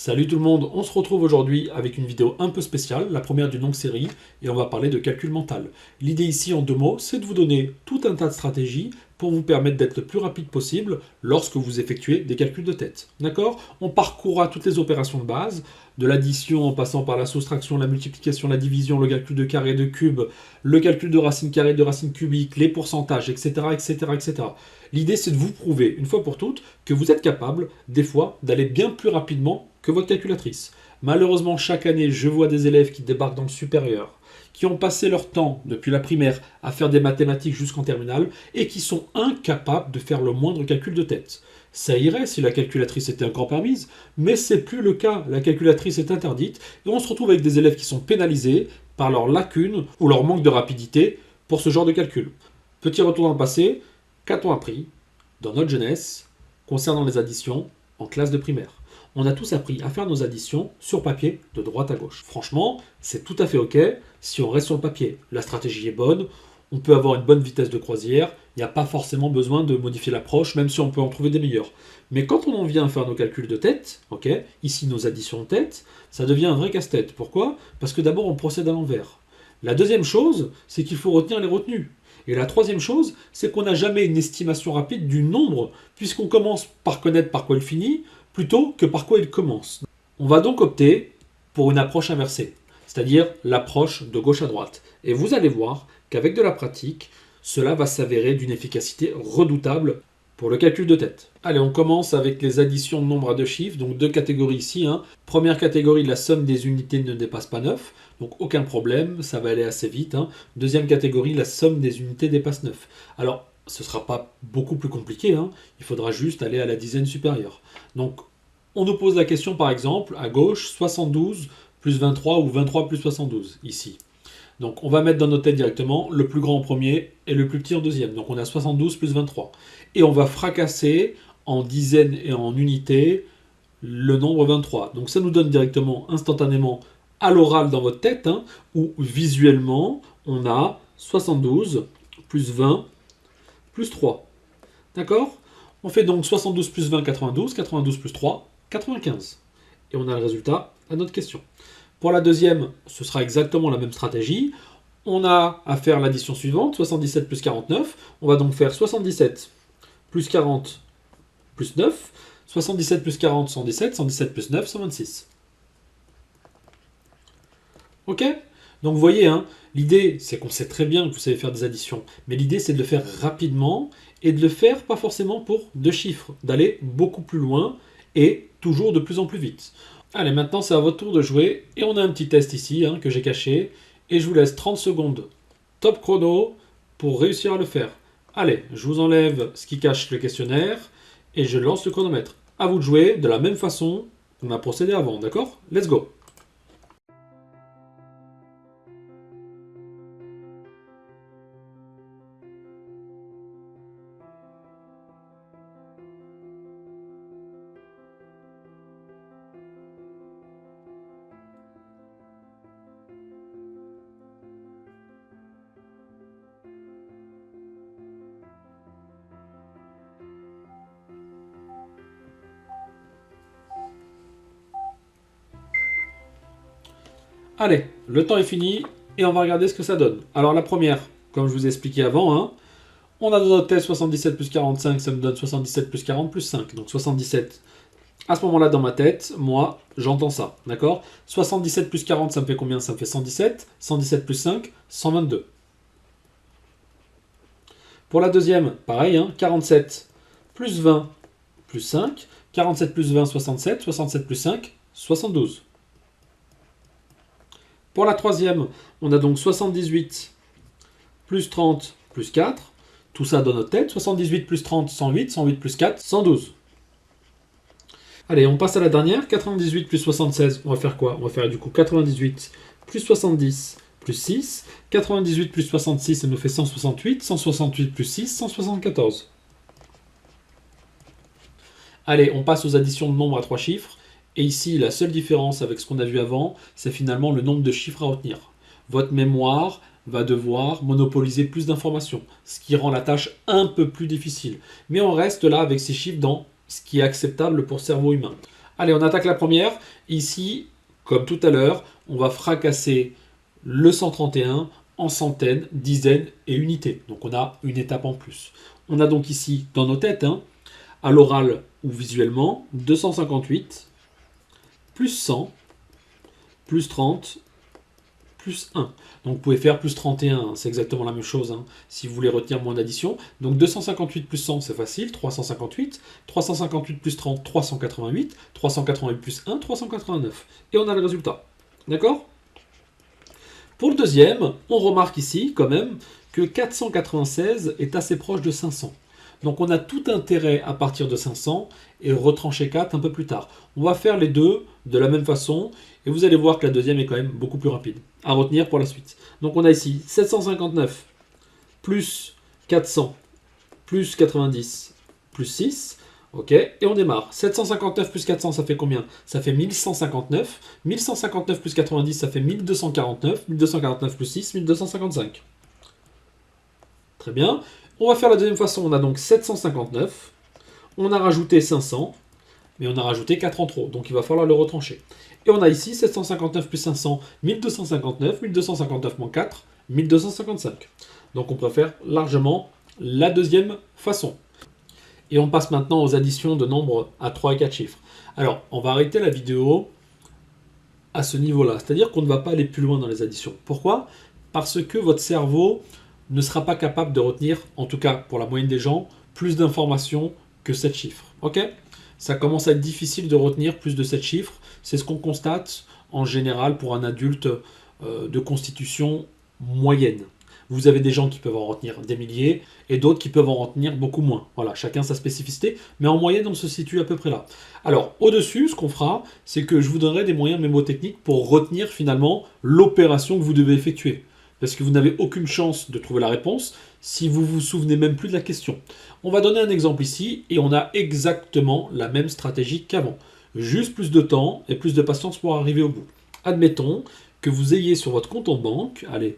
Salut tout le monde, on se retrouve aujourd'hui avec une vidéo un peu spéciale, la première d'une longue série, et on va parler de calcul mental. L'idée ici en deux mots, c'est de vous donner tout un tas de stratégies pour vous permettre d'être le plus rapide possible lorsque vous effectuez des calculs de tête. D'accord? On parcourra toutes les opérations de base, de l'addition en passant par la soustraction, la multiplication, la division, le calcul de carré, de cube, le calcul de racine carrée, de racine cubique, les pourcentages, etc. etc., etc. L'idée c'est de vous prouver, une fois pour toutes, que vous êtes capable, des fois, d'aller bien plus rapidement que votre calculatrice. Malheureusement, chaque année, je vois des élèves qui débarquent dans le supérieur, qui ont passé leur temps depuis la primaire à faire des mathématiques jusqu'en terminale et qui sont incapables de faire le moindre calcul de tête. Ça irait si la calculatrice était encore permise, mais c'est plus le cas. La calculatrice est interdite et on se retrouve avec des élèves qui sont pénalisés par leur lacune ou leur manque de rapidité pour ce genre de calcul. Petit retour dans le passé, qu'a-t-on appris dans notre jeunesse concernant les additions en classe de primaire? On a tous appris à faire nos additions sur papier de droite à gauche. Franchement, c'est tout à fait ok si on reste sur le papier. La stratégie est bonne, on peut avoir une bonne vitesse de croisière, il n'y a pas forcément besoin de modifier l'approche, même si on peut en trouver des meilleures. Mais quand on en vient à faire nos calculs de tête, ok, ici nos additions de tête, ça devient un vrai casse-tête. Pourquoi? Parce que d'abord on procède à l'envers. La deuxième chose, c'est qu'il faut retenir les retenues. Et la troisième chose, c'est qu'on n'a jamais une estimation rapide du nombre, puisqu'on commence par connaître par quoi il finit, plutôt que par quoi il commence. On va donc opter pour une approche inversée, c'est-à-dire l'approche de gauche à droite. Et vous allez voir qu'avec de la pratique, cela va s'avérer d'une efficacité redoutable pour le calcul de tête. Allez, on commence avec les additions de nombres à deux chiffres, donc deux catégories ici. Première catégorie, la somme des unités ne dépasse pas 9, donc aucun problème, ça va aller assez vite. Deuxième catégorie, la somme des unités dépasse 9. Alors, ce ne sera pas beaucoup plus compliqué, il faudra juste aller à la dizaine supérieure. Donc, on nous pose la question par exemple, à gauche, 72 plus 23 ou 23 plus 72, ici. Donc, on va mettre dans notre tête directement le plus grand en premier et le plus petit en deuxième. Donc, on a 72 plus 23. Et on va fracasser en dizaines et en unités le nombre 23. Donc, ça nous donne directement, instantanément, à l'oral dans votre tête, où visuellement, on a 72 plus 20 plus 3. D'accord? On fait donc 72 plus 20, 92, 92 plus 3, 95. Et on a le résultat à notre question. Pour la deuxième, ce sera exactement la même stratégie. On a à faire l'addition suivante, 77 plus 49. On va donc faire 77 plus 40 plus 9. 77 plus 40, 117. 117 plus 9, 126. Ok? Donc vous voyez, l'idée, c'est qu'on sait très bien que vous savez faire des additions. Mais l'idée, c'est de le faire rapidement et de le faire pas forcément pour deux chiffres. D'aller beaucoup plus loin et toujours de plus en plus vite. Allez, maintenant, c'est à votre tour de jouer. Et on a un petit test ici que j'ai caché. Et je vous laisse 30 secondes top chrono pour réussir à le faire. Allez, je vous enlève ce qui cache le questionnaire et je lance le chronomètre. À vous de jouer de la même façon qu'on a procédé avant, d'accord? Let's go! Allez, le temps est fini et on va regarder ce que ça donne. Alors la première, comme je vous ai expliqué avant, on a dans notre test 77 plus 45, ça me donne 77 plus 40 plus 5. Donc 77, à ce moment-là dans ma tête, moi, j'entends ça, d'accord? 77 plus 40, ça me fait combien? Ça me fait 117. 117 plus 5, 122. Pour la deuxième, pareil, 47 plus 20 plus 5. 47 plus 20, 67. 67 plus 5, 72. Pour la troisième, on a donc 78 plus 30 plus 4. Tout ça dans notre tête. 78 plus 30, 108. 108 plus 4, 112. Allez, on passe à la dernière. 98 plus 76, on va faire quoi? On va faire du coup 98 plus 70 plus 6. 98 plus 66, ça nous fait 168. 168 plus 6, 174. Allez, on passe aux additions de nombres à trois chiffres. Et ici, la seule différence avec ce qu'on a vu avant, c'est finalement le nombre de chiffres à retenir. Votre mémoire va devoir monopoliser plus d'informations, ce qui rend la tâche un peu plus difficile. Mais on reste là avec ces chiffres dans ce qui est acceptable pour le cerveau humain. Allez, on attaque la première. Ici, comme tout à l'heure, on va fracasser le 131 en centaines, dizaines et unités. Donc on a une étape en plus. On a donc ici, dans nos têtes, à l'oral ou visuellement, 258 plus 100 plus 30 plus 1. Donc vous pouvez faire plus 31, c'est exactement la même chose si vous voulez retenir moins d'addition. Donc 258 plus 100, c'est facile, 358. 358 plus 30, 388. 388 plus 1, 389. Et on a le résultat. D'accord? Pour le deuxième, on remarque ici quand même que 496 est assez proche de 500. Donc on a tout intérêt à partir de 500 et retrancher 4 un peu plus tard. On va faire les deux de la même façon et vous allez voir que la deuxième est quand même beaucoup plus rapide à retenir pour la suite. Donc on a ici 759 plus 400 plus 90 plus 6. Ok, et on démarre. 759 plus 400, ça fait combien? Ça fait 1159. 1159 plus 90, ça fait 1249. 1249 plus 6, 1255. Très bien. On va faire la deuxième façon. On a donc 759. On a rajouté 500. Mais on a rajouté 4 en trop. Donc il va falloir le retrancher. Et on a ici 759 plus 500, 1259. 1259 moins 4, 1255. Donc on peut faire largement la deuxième façon. Et on passe maintenant aux additions de nombres à 3 et 4 chiffres. Alors, on va arrêter la vidéo à ce niveau-là. C'est-à-dire qu'on ne va pas aller plus loin dans les additions. Pourquoi? Parce que votre cerveau ne sera pas capable de retenir, en tout cas pour la moyenne des gens, plus d'informations que 7 chiffres. Ok? Ça commence à être difficile de retenir plus de 7 chiffres. C'est ce qu'on constate en général pour un adulte de constitution moyenne. Vous avez des gens qui peuvent en retenir des milliers et d'autres qui peuvent en retenir beaucoup moins. Voilà, chacun sa spécificité, mais en moyenne, on se situe à peu près là. Alors, au-dessus, ce qu'on fera, c'est que je vous donnerai des moyens mémotechniques pour retenir finalement l'opération que vous devez effectuer. Parce que vous n'avez aucune chance de trouver la réponse si vous vous souvenez même plus de la question. On va donner un exemple ici et on a exactement la même stratégie qu'avant. Juste plus de temps et plus de patience pour arriver au bout. Admettons que vous ayez sur votre compte en banque, allez,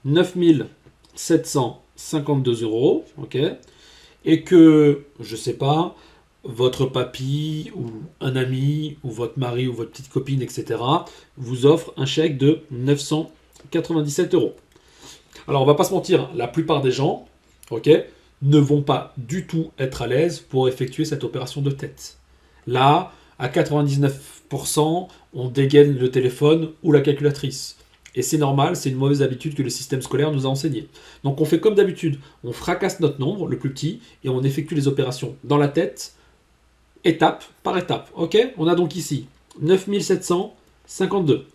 9 752 euros, ok, et que, je sais pas, votre papy ou un ami ou votre mari ou votre petite copine, etc., vous offre un chèque de 997 euros. Alors, on va pas se mentir, la plupart des gens, ok, ne vont pas du tout être à l'aise pour effectuer cette opération de tête. Là, à 99%, on dégaine le téléphone ou la calculatrice. Et c'est normal, c'est une mauvaise habitude que le système scolaire nous a enseignée. Donc on fait comme d'habitude, on fracasse notre nombre, le plus petit, et on effectue les opérations dans la tête, étape par étape. Ok? On a donc ici 9752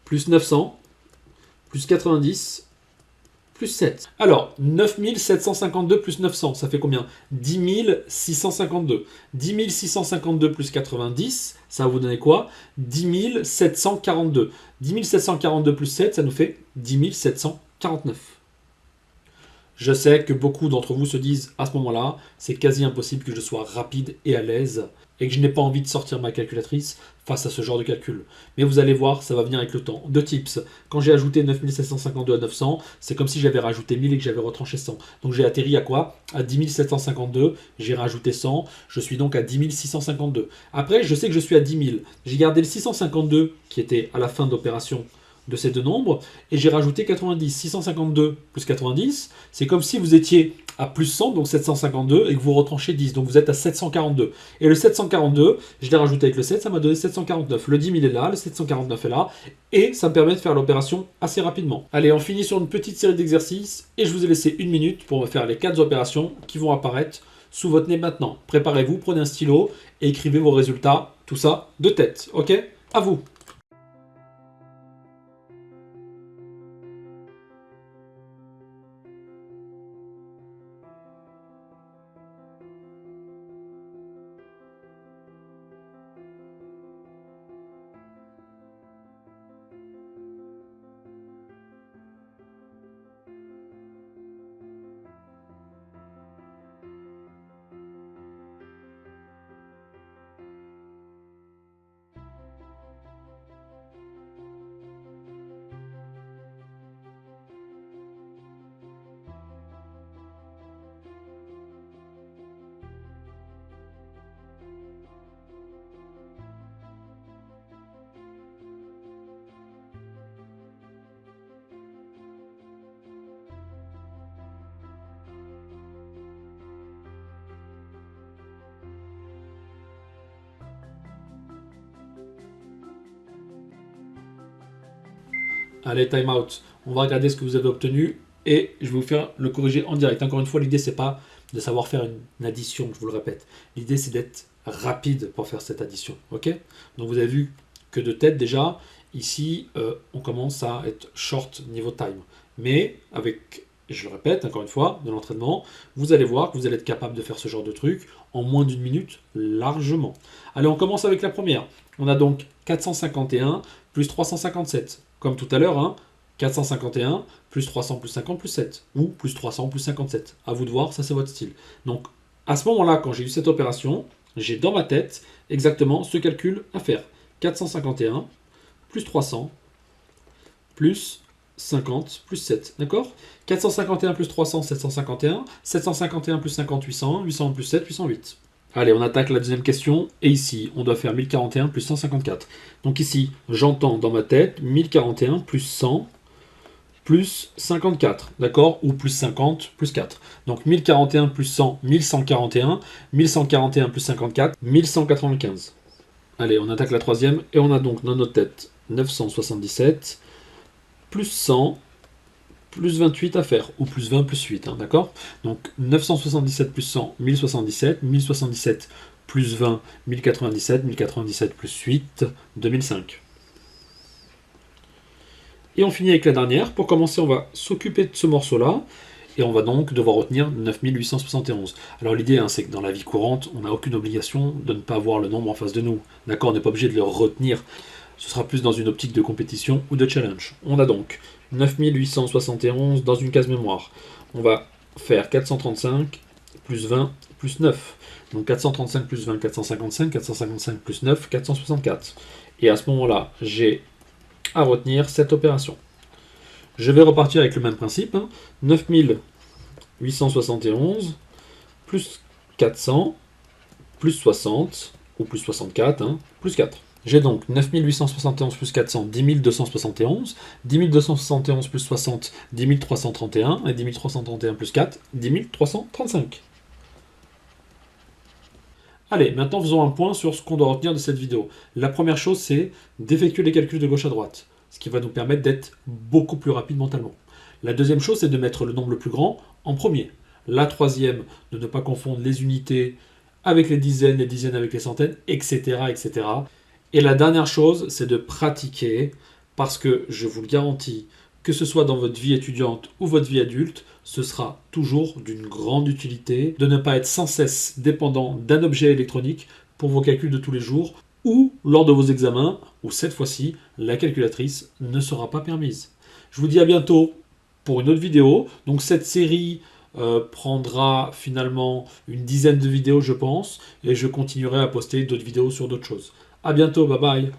plus 900 plus 90 plus 7. Alors, 9752 plus 900, ça fait combien? 10 652. 10 652 plus 90, ça va vous donner quoi? 10 742. 10 742 plus 7, ça nous fait 10 749. Je sais que beaucoup d'entre vous se disent à ce moment-là, c'est quasi impossible que je sois rapide et à l'aise et que je n'ai pas envie de sortir ma calculatrice face à ce genre de calcul. Mais vous allez voir, ça va venir avec le temps. Deux tips. Quand j'ai ajouté 9752 à 900, c'est comme si j'avais rajouté 1000 et que j'avais retranché 100. Donc j'ai atterri à quoi? À 10 752, j'ai rajouté 100, je suis donc à 10 652. Après, je sais que je suis à 10 000. J'ai gardé le 652 qui était à la fin de l'opération de ces deux nombres, et j'ai rajouté 90. 652 plus 90, c'est comme si vous étiez à plus 100, donc 752, et que vous retranchez 10, donc vous êtes à 742. Et le 742, je l'ai rajouté avec le 7, ça m'a donné 749. Le 10 000 est là, le 749 est là, et ça me permet de faire l'opération assez rapidement. Allez, on finit sur une petite série d'exercices, et je vous ai laissé une minute pour me faire les 4 opérations qui vont apparaître sous votre nez maintenant. Préparez-vous, prenez un stylo, et écrivez vos résultats, tout ça, de tête, ok? À vous! Allez, time out. On va regarder ce que vous avez obtenu et je vais vous faire le corriger en direct. Encore une fois, l'idée, c'est pas de savoir faire une addition, je vous le répète. L'idée, c'est d'être rapide pour faire cette addition. Ok? Donc, vous avez vu que de tête, déjà, ici, on commence à être short niveau time. Mais avec, je le répète, encore une fois, de l'entraînement, vous allez voir que vous allez être capable de faire ce genre de truc en moins d'une minute, largement. Allez, on commence avec la première. On a donc 451 plus 357. Comme tout à l'heure, hein, 451 plus 300 plus 50 plus 7. Ou plus 300 plus 57. À vous de voir, ça c'est votre style. Donc, à ce moment-là, quand j'ai eu cette opération, j'ai dans ma tête exactement ce calcul à faire. 451 plus 300 plus 50 plus 7. D'accord? 451 plus 300, 751. 751 plus 50, 800. 800 plus 7, 808. Allez, on attaque la deuxième question. Et ici, on doit faire 1041 plus 154. Donc ici, j'entends dans ma tête 1041 plus 100 plus 54. D'accord? Ou plus 50 plus 4. Donc 1041 plus 100, 1141. 1141 plus 54, 1195. Allez, on attaque la troisième. Et on a donc dans notre tête 977 plus 100 plus 28 à faire, ou plus 20 plus 8, hein, d'accord? Donc 977 plus 100, 1077, 1077 plus 20, 1097, 1097 plus 8, 2005. Et on finit avec la dernière. Pour commencer, on va s'occuper de ce morceau-là, et on va donc devoir retenir 9871. Alors l'idée, hein, c'est que dans la vie courante, on n'a aucune obligation de ne pas avoir le nombre en face de nous. D'accord? On n'est pas obligé de le retenir. Ce sera plus dans une optique de compétition ou de challenge. On a donc 9871 dans une case mémoire. On va faire 435 plus 20 plus 9. Donc 435 plus 20, 455. 455 plus 9, 464. Et à ce moment-là, j'ai à retenir cette opération. Je vais repartir avec le même principe. 9871 plus 400 plus 60 ou plus 64 plus 4. J'ai donc 9871 plus 400, 10 271. 10 271 plus 60, 10 331. Et 10 331 plus 4, 10 335. Allez, maintenant faisons un point sur ce qu'on doit retenir de cette vidéo. La première chose, c'est d'effectuer les calculs de gauche à droite, ce qui va nous permettre d'être beaucoup plus rapide mentalement. La deuxième chose, c'est de mettre le nombre le plus grand en premier. La troisième, de ne pas confondre les unités avec les dizaines avec les centaines, etc., etc. Et la dernière chose, c'est de pratiquer, parce que je vous le garantis, que ce soit dans votre vie étudiante ou votre vie adulte, ce sera toujours d'une grande utilité de ne pas être sans cesse dépendant d'un objet électronique pour vos calculs de tous les jours, ou lors de vos examens, où cette fois-ci, la calculatrice ne sera pas permise. Je vous dis à bientôt pour une autre vidéo. Donc cette série prendra finalement une dizaine de vidéos, je pense, et je continuerai à poster d'autres vidéos sur d'autres choses. À bientôt, bye bye.